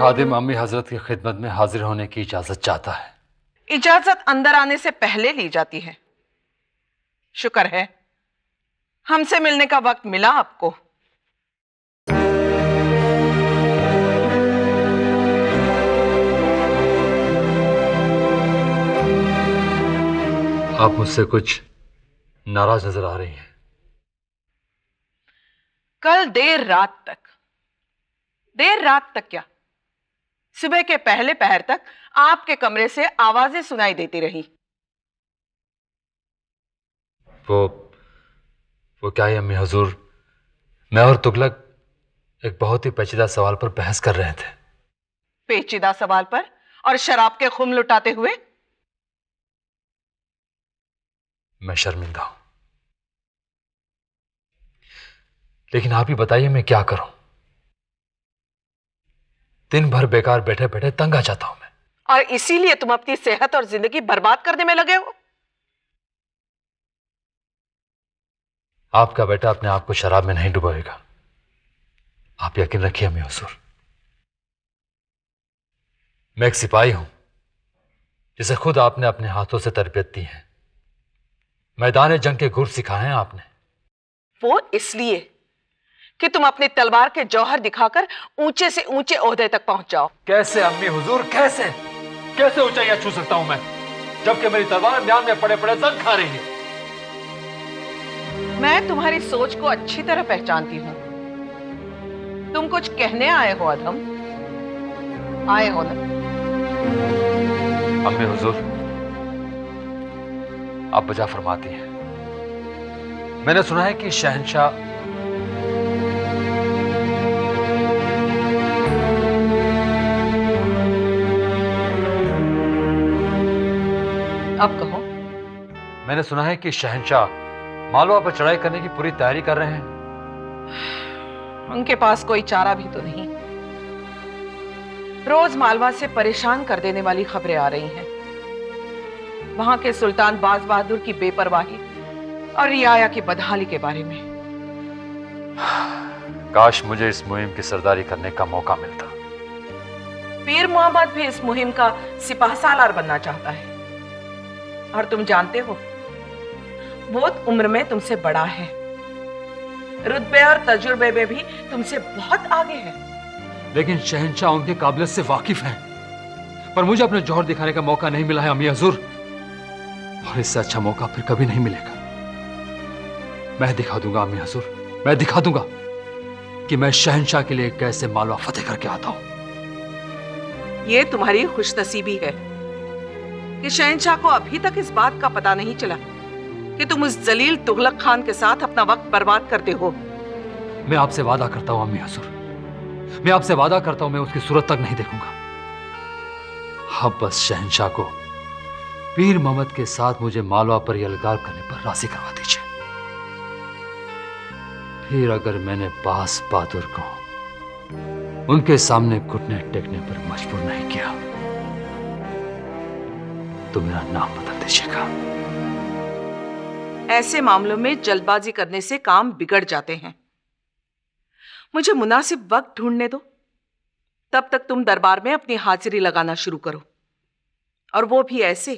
खादिम अम्मी हजरत की खिदमत में हाजिर होने की इजाजत चाहता है। इजाजत अंदर आने से पहले ली जाती है। शुक्र है हमसे मिलने का वक्त मिला आपको। आप मुझसे कुछ नाराज नजर आ रही हैं। कल देर रात तक क्या, सुबह के पहले पहर तक आपके कमरे से आवाजें सुनाई देती रही। वो क्या है अम्मी हुजूर, मैं और तुगलक एक बहुत ही पेचीदा सवाल पर बहस कर रहे थे। पेचीदा सवाल पर और शराब के खुम लुटाते हुए? मैं शर्मिंदा हूं, लेकिन आप ही बताइए मैं क्या करूं। दिन भर बेकार बैठे बैठे तंग आ जाता हूं मैं। और इसीलिए तुम अपनी सेहत और जिंदगी बर्बाद करने में लगे हो। आपका बेटा अपने आप को शराब में नहीं डुबोएगा, आप यकीन रखिए अम्मी हुजूर। मैं एक सिपाही हूं जिसे खुद आपने अपने हाथों से तरबियत दी है। मैदान जंग के गुर सिखाए हैं आपने। वो इसलिए कि तुम अपनी तलवार के जौहर दिखाकर ऊंचे से ऊंचे ओहदे तक पहुंच जाओ। कैसे अम्मी हुजूर, कैसे कैसे ऊंचाइयां छू सकता हूं मैं, जबकि मेरी तलवार म्यान में पड़े पड़े जंग खा रही है। मैं तुम्हारी सोच को अच्छी तरह पहचानती हूं। तुम कुछ कहने आए हो अधम, आए हो ना? अम्मी हुजूर, आप बजा फरमाती हैं। मैंने सुना है कि शहंशाह अब कहो। मैंने सुना है कि शहंशाह मालवा पर चढ़ाई करने की पूरी तैयारी कर रहे हैं। उनके पास कोई चारा भी तो नहीं। रोज मालवा से परेशान कर देने वाली खबरें आ रही हैं। वहां के सुल्तान बाज बहादुर की बेपरवाही और रियाया की बदहाली के बारे में। काश मुझे इस मुहिम की सरदारी करने का मौका मिलता। पीर मोहम्मद भी इस मुहिम का सिपाह सालार बनना चाहता है। और तुम जानते हो, वो उम्र में तुमसे बड़ा है, रुतबे और तजुर्बे में भी तुमसे बहुत आगे है। लेकिन शहंशाह उनके काबिलियत से वाकिफ हैं, पर मुझे अपने जौहर दिखाने का मौका नहीं मिला है अम्मी हुजूर, और इससे अच्छा मौका फिर कभी नहीं मिलेगा। मैं दिखा दूंगा अम्मी हुजूर, मैं दिखा दूंगा कि मैं शहंशाह के लिए कैसे मालवा फतेह करके आता हूं। ये तुम्हारी खुशनसीबी है कि शहंशाह को अभी तक इस बात का पता नहीं चला कि तुम उस जलील तुगलक खान के साथ अपना वक्त बर्बाद करते हो। मैं आपसे वादा करता हूं अम्मी हुजूर, मैं आपसे वादा करता हूं मैं उसकी सूरत तक नहीं देखूंगा। अब बस शहंशाह को पीर मोहम्मद के साथ मुझे मालवा पर यलगार करने पर राजी करवा दीजिए। फिर अगर मैंने बास बहादुर को उनके सामने घुटने टेकने पर मजबूर नहीं किया तो मेरा नाम बदल दीजिएगा। ऐसे मामलों में जल्दबाजी करने से काम बिगड़ जाते हैं। मुझे मुनासिब वक्त ढूंढने दो, तब तक तुम दरबार में अपनी हाजिरी लगाना शुरू करो, और वो भी ऐसे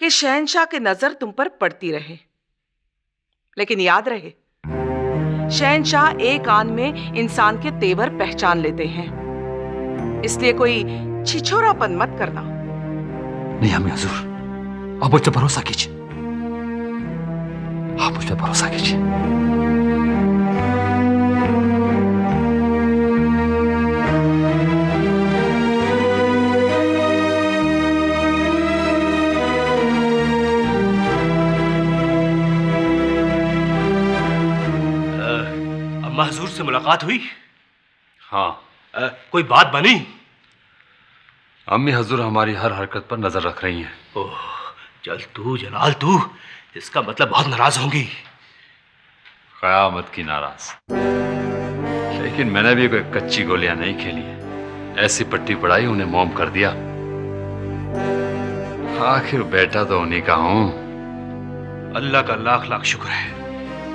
कि शहंशाह की नजर तुम पर पड़ती रहे। लेकिन याद रहे, शहंशाह एक आन में इंसान के तेवर पहचान लेते हैं, इसलिए कोई छिछोरापन मत करना। नहीं अम्मी हुजूर, आप मुझ पर भरोसा कीजिए, आप मुझ पर भरोसा कीजिए। अम्मा हुजूर से मुलाकात हुई? हाँ। कोई बात बनी? अम्मी हुजूर हमारी हर हरकत पर नजर रख रही हैं। ओह, चल तू जलाल तू, इसका मतलब बहुत नाराज होंगी। कयामत की नाराज। लेकिन मैंने भी कोई कच्ची गोलियां नहीं खेली है, ऐसी पट्टी पड़ाई उन्हें मौम कर दिया। आखिर बेटा तो उन्हीं का हूं। अल्लाह का लाख लाख शुक्र है,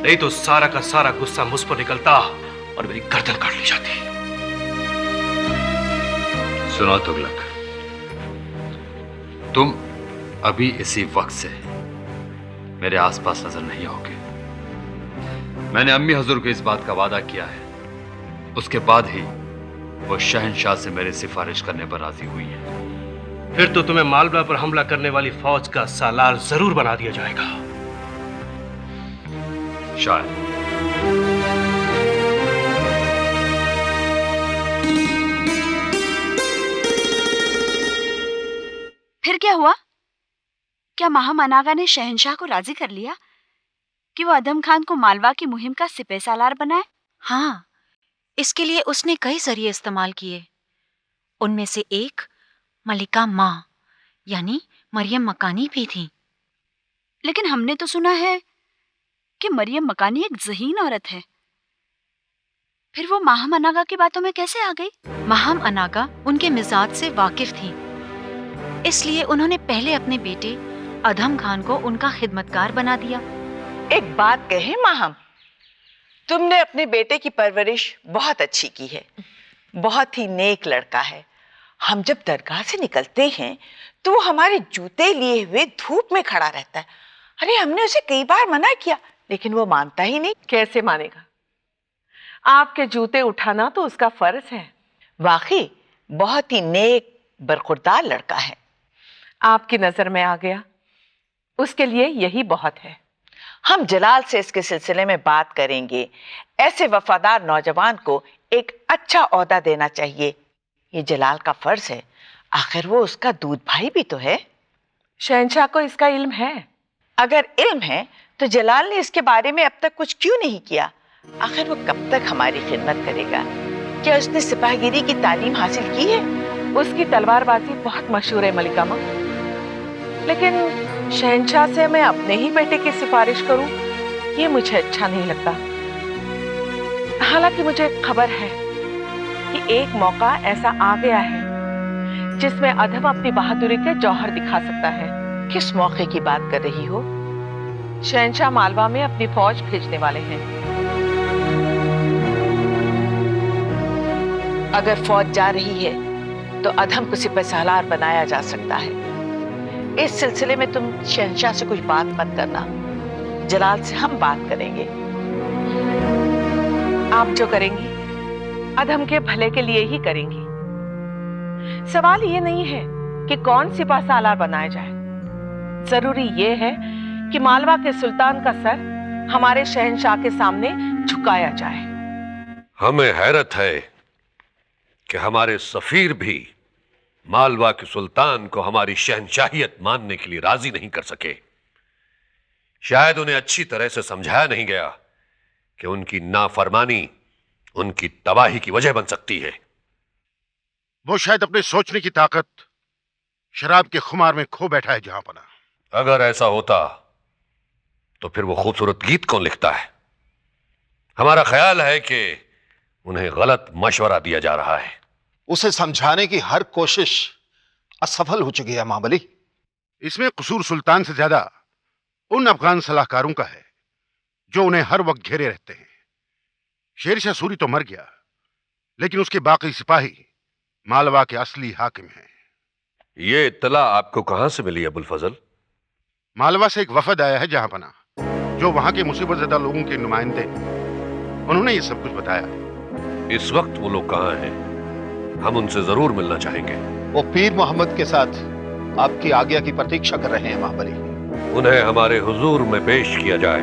नहीं तो सारा का सारा गुस्सा मुझ पर निकलता और मेरी गर्दन काट ली जाती। सुनो तुगलक, तुम अभी इसी वक्त से मेरे आसपास नजर नहीं आओगे। मैंने अम्मी हजूर को इस बात का वादा किया है, उसके बाद ही वो शहंशाह से मेरी सिफारिश करने पर राजी हुई है। फिर तो तुम्हें मालवा पर हमला करने वाली फौज का सालार जरूर बना दिया जाएगा। शायद। फिर क्या हुआ? क्या महामनागा ने शहंशाह को राजी कर लिया कि वो अदम खान को मालवा की मुहिम का सिपह सालार बनाए? हाँ, इसके लिए उसने कई जरिए इस्तेमाल किए। उनमें से एक मलिका माँ यानी मरियम मकानी भी थी। लेकिन हमने तो सुना है कि मरियम मकानी एक ज़हीन औरत है। फिर वो माहम अनागा की बातों में कैसे आ गई? माहम अनागा उनके मिजाज से वाकिफ थी, इसलिए उन्होंने पहले अपने बेटे अधम खान को उनका खिदमतगार बना दिया। एक बात कहे माहम, तुमने अपने बेटे की परवरिश बहुत अच्छी की है। बहुत ही नेक लड़का है। हम जब दरगाह से निकलते हैं तो वो हमारे जूते लिए हुए धूप में खड़ा रहता है। अरे हमने उसे कई बार मना किया लेकिन वो मानता ही नहीं। कैसे मानेगा? आपके जूते उठाना तो उसका फर्ज है। वाकई बहुत ही नेक बरखुरदार लड़का है। आपकी नजर में आ गया, उसके लिए यही बहुत है। हम जलाल से इसके सिलसिले में बात करेंगे। ऐसे वफादार नौजवान को एक अच्छा ओहदा देना चाहिए, ये जलाल का फर्ज है। आखिर वो उसका दूध भाई भी तो है। शहंशाह को इसका इल्म है। अगर इल्म है तो जलाल ने इसके बारे में अब तक कुछ क्यों नहीं किया? आखिर वो कब तक हमारी खिदमत करेगा? क्या उसने सिपाहीगिरी की तालीम हासिल की है? उसकी तलवारबाजी बहुत मशहूर है मलिका माँ, लेकिन शहंशाह से मैं अपने ही बेटे की सिफारिश करूं, ये मुझे अच्छा नहीं लगता। हालांकि मुझे खबर है कि एक मौका ऐसा आ गया है जिसमें अधम अपनी बहादुरी के जौहर दिखा सकता है। किस मौके की बात कर रही हो? शहंशाह मालवा में अपनी फौज भेजने वाले हैं। अगर फौज जा रही है तो अधम को सिपह सालार बनाया जा सकता है। इस सिलसिले में तुम शहंशाह से कुछ बात मत करना, जलाल से हम बात करेंगे। आप जो करेंगी अधम के भले के लिए ही करेंगी। सवाल ये नहीं है कि कौन सिपह सालार बनाया जाए, जरूरी ये है कि मालवा के सुल्तान का सर हमारे शहंशाह के सामने झुकाया जाए। हमें हैरत है कि हमारे सफीर भी मालवा के सुल्तान को हमारी शहंशाहियत मानने के लिए राजी नहीं कर सके। शायद उन्हें अच्छी तरह से समझाया नहीं गया कि उनकी नाफरमानी उनकी तबाही की वजह बन सकती है। वो शायद अपने सोचने की ताकत शराब के खुमार में खो बैठा है जहां पना। अगर ऐसा होता तो फिर वो खूबसूरत गीत कौन लिखता है? हमारा ख्याल है कि उन्हें गलत मशवरा दिया जा रहा है। उसे समझाने की हर कोशिश असफल हो चुकी है महाबली। इसमें कसूर सुल्तान से ज्यादा उन अफगान सलाहकारों का है जो उन्हें हर वक्त घेरे रहते हैं। शेरशाह सूरी तो मर गया, लेकिन उसके बाकी सिपाही मालवा के असली हाकिम हैं। ये इत्तला आपको कहां से मिली अबुल फजल? मालवा से एक वफद आया है जहां पना, जो वहां के मुसीबत ज़दा लोगों के नुमाइंदे। उन्होंने ये सब कुछ बताया। इस वक्त वो लोग कहां हैं? हम उनसे जरूर मिलना चाहेंगे। वो पीर मोहम्मद के साथ आपकी आज्ञा की प्रतीक्षा कर रहे हैं महाबली। उन्हें हमारे हुजूर में पेश किया जाए।